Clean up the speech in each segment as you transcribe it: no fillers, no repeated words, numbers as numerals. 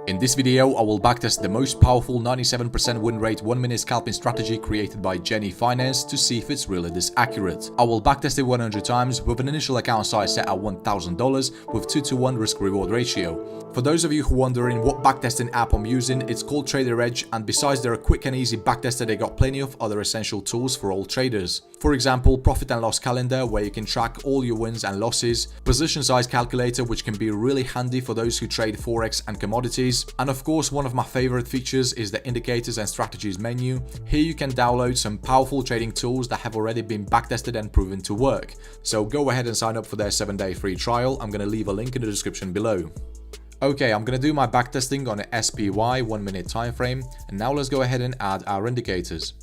In this video, I will backtest the most powerful 97% win rate 1-minute scalping strategy created by Jenny Finance to see if it's really this accurate. I will backtest it 100 times with an initial account size set at $1,000 with 2-to-1 risk-reward ratio. For those of you who are wondering what backtesting app I'm using, it's called Trader Edge, and besides they're a quick and easy backtester, they got plenty of other essential tools for all traders. For example, profit and loss calendar where you can track all your wins and losses, position size calculator which can be really handy for those who trade forex and commodities, and of course one of my favorite features is the indicators and strategies menu. Here you can download some powerful trading tools that have already been backtested and proven to work. So go ahead and sign up for their 7-day free trial. I'm going to leave a link in the description below. Okay, I'm going to do my backtesting on an SPY 1-minute time frame, and now let's go ahead and add our indicators.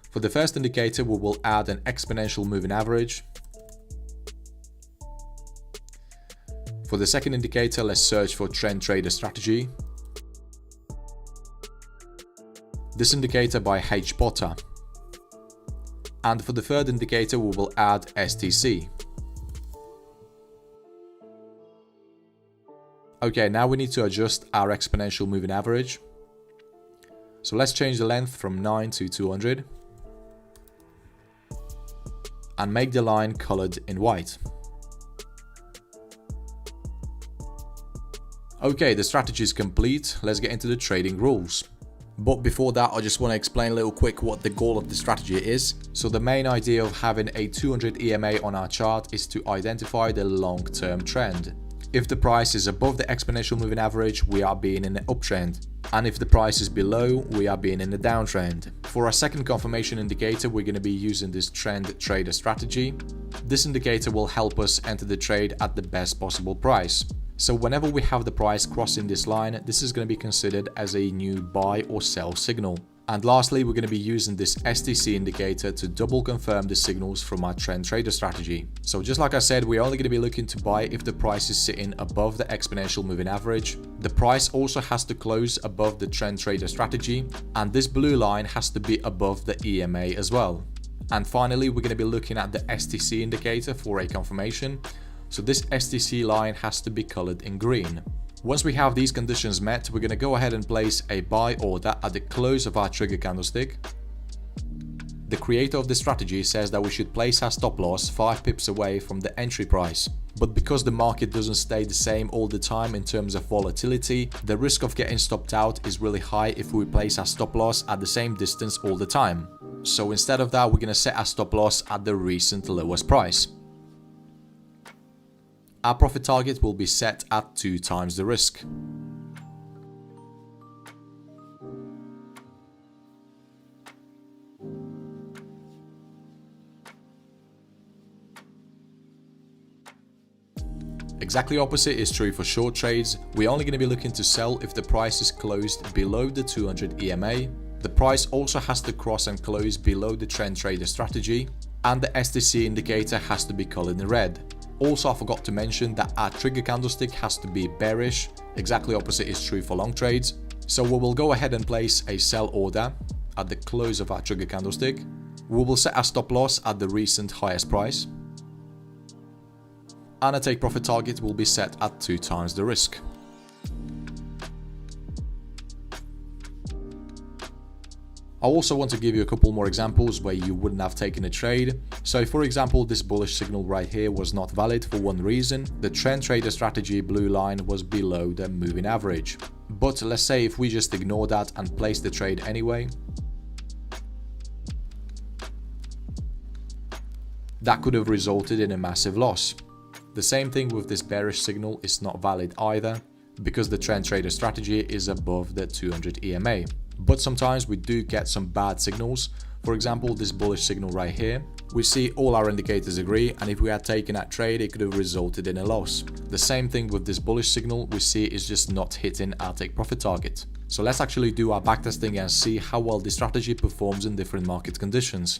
For the first indicator, we will add an exponential moving average. For the second indicator, let's search for trend trader strategy. This indicator by H. Potter. And for the third indicator, we will add STC. Okay, now we need to adjust our exponential moving average. So let's change the length from 9 to 200. And make the line colored in white. Okay, the strategy is complete. Let's get into the trading rules. But before that, I just want to explain a little quick what the goal of the strategy is. So the main idea of having a 200 EMA on our chart is to identify the long-term trend. If the price is above the exponential moving average, we are being in an uptrend. And if the price is below, we are being in a downtrend. For our second confirmation indicator, we're going to be using this trend trader strategy. This indicator will help us enter the trade at the best possible price. So whenever we have the price crossing this line, this is going to be considered as a new buy or sell signal. And lastly, we're going to be using this STC indicator to double confirm the signals from our trend trader strategy. So just like I said, we're only going to be looking to buy if the price is sitting above the exponential moving average. The price also has to close above the trend trader strategy, and this blue line has to be above the EMA as well. And finally, we're going to be looking at the STC indicator for a confirmation. So this STC line has to be colored in green. Once we have these conditions met, we're going to go ahead and place a buy order at the close of our trigger candlestick. The creator of the strategy says that we should place our stop loss 5 pips away from the entry price. But because the market doesn't stay the same all the time in terms of volatility, the risk of getting stopped out is really high if we place our stop loss at the same distance all the time. So instead of that, we're going to set our stop loss at the recent lowest price. Our profit target will be set at 2 times the risk. Exactly opposite is true for short trades. We're only going to be looking to sell if the price is closed below the 200 EMA. The price also has to cross and close below the trend trader strategy, and the STC indicator has to be colored in red. Also, I forgot to mention that our trigger candlestick has to be bearish. Exactly opposite is true for long trades. So we will go ahead and place a sell order at the close of our trigger candlestick. We will set our stop loss at the recent highest price. And our take profit target will be set at 2 times the risk. I also want to give you a couple more examples where you wouldn't have taken a trade. So for example, this bullish signal right here was not valid for one reason. The trend trader strategy blue line was below the moving average. But let's say if we just ignore that and place the trade anyway, that could have resulted in a massive loss. The same thing with this bearish signal is not valid either, because the trend trader strategy is above the 200 EMA. But sometimes we do get some bad signals. For example, this bullish signal right here. We see all our indicators agree, and if we had taken that trade, it could have resulted in a loss. The same thing with this bullish signal, we see is just not hitting our take profit target. So let's actually do our backtesting and see how well this strategy performs in different market conditions.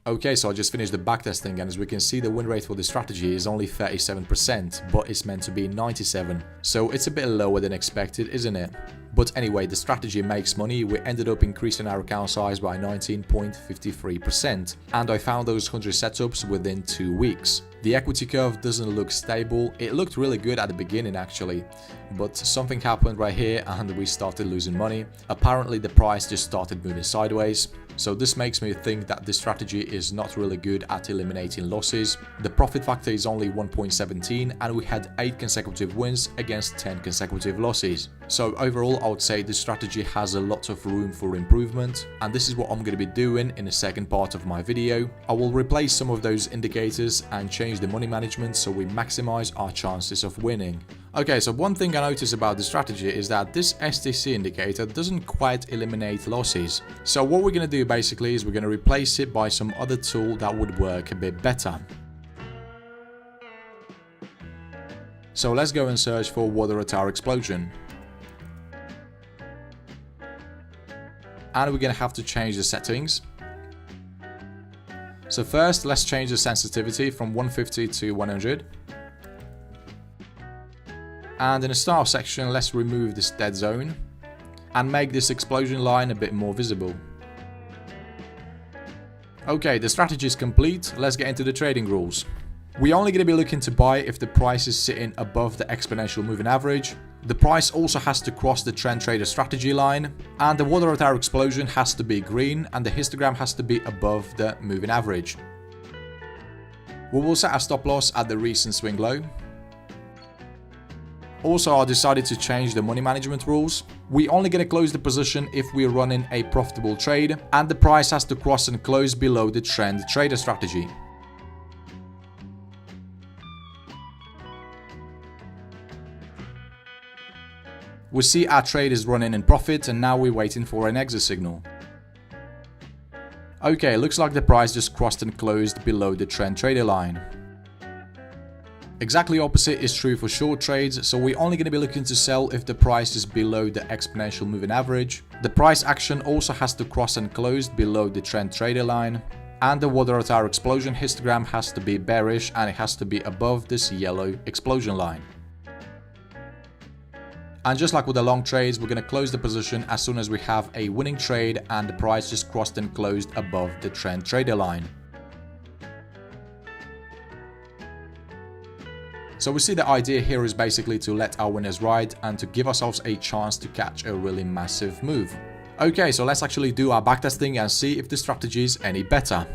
Okay, so I just finished the backtesting, and as we can see, the win rate for this strategy is only 37%, but it's meant to be 97%. So it's a bit lower than expected, isn't it? But anyway, the strategy makes money. We ended up increasing our account size by 19.53%, and I found those 100 setups within 2 weeks. The equity curve doesn't look stable. It looked really good at the beginning actually, but something happened right here and we started losing money. Apparently the price just started moving sideways. So this makes me think that this strategy is not really good at eliminating losses. The profit factor is only 1.17 and we had 8 consecutive wins against 10 consecutive losses. So overall I would say this strategy has a lot of room for improvement, and this is what I'm going to be doing in the second part of my video. I will replace some of those indicators and change the money management so we maximize our chances of winning. Okay, so one thing I noticed about the strategy is that this STC indicator doesn't quite eliminate losses. So what we're going to do basically is we're going to replace it by some other tool that would work a bit better. So let's go and search for water tower explosion. And we're going to have to change the settings. So first, let's change the sensitivity from 150 to 100. And in the start section, let's remove this dead zone and make this explosion line a bit more visible. Okay, the strategy is complete. Let's get into the trading rules. We're only going to be looking to buy if the price is sitting above the exponential moving average. The price also has to cross the trend trader strategy line, and the water tower explosion has to be green, and the histogram has to be above the moving average. We will set our stop loss at the recent swing low. Also, I decided to change the money management rules. We're only going to close the position if we're running a profitable trade, and the price has to cross and close below the trend trader strategy. We see our trade is running in profit, and now we're waiting for an exit signal. Okay, looks like the price just crossed and closed below the trend trader line. Exactly opposite is true for short trades, so we're only going to be looking to sell if the price is below the exponential moving average. The price action also has to cross and close below the trend trader line. And the water tower explosion histogram has to be bearish, and it has to be above this yellow explosion line. And just like with the long trades, we're going to close the position as soon as we have a winning trade and the price just crossed and closed above the trend trader line. So we see the idea here is basically to let our winners ride and to give ourselves a chance to catch a really massive move. Okay, so let's actually do our backtesting and see if the strategy is any better.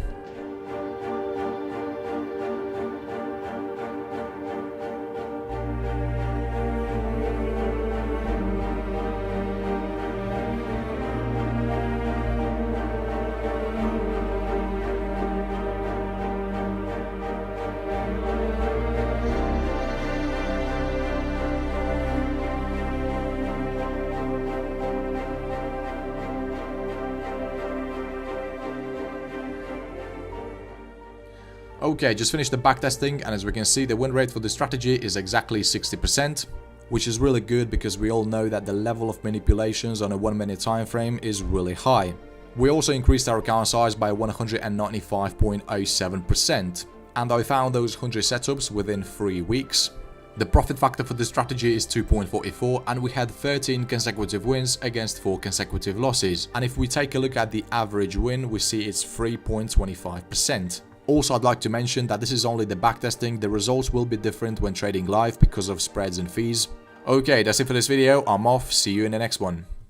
Okay, just finished the backtesting, and as we can see, the win rate for this strategy is exactly 60%, which is really good because we all know that the level of manipulations on a 1 minute time frame is really high. We also increased our account size by 195.07%, and I found those 100 setups within 3 weeks. The profit factor for this strategy is 2.44, and we had 13 consecutive wins against 4 consecutive losses. And if we take a look at the average win, we see it's 3.25%. Also, I'd like to mention that this is only the backtesting. The results will be different when trading live because of spreads and fees. Okay, that's it for this video. I'm off. See you in the next one.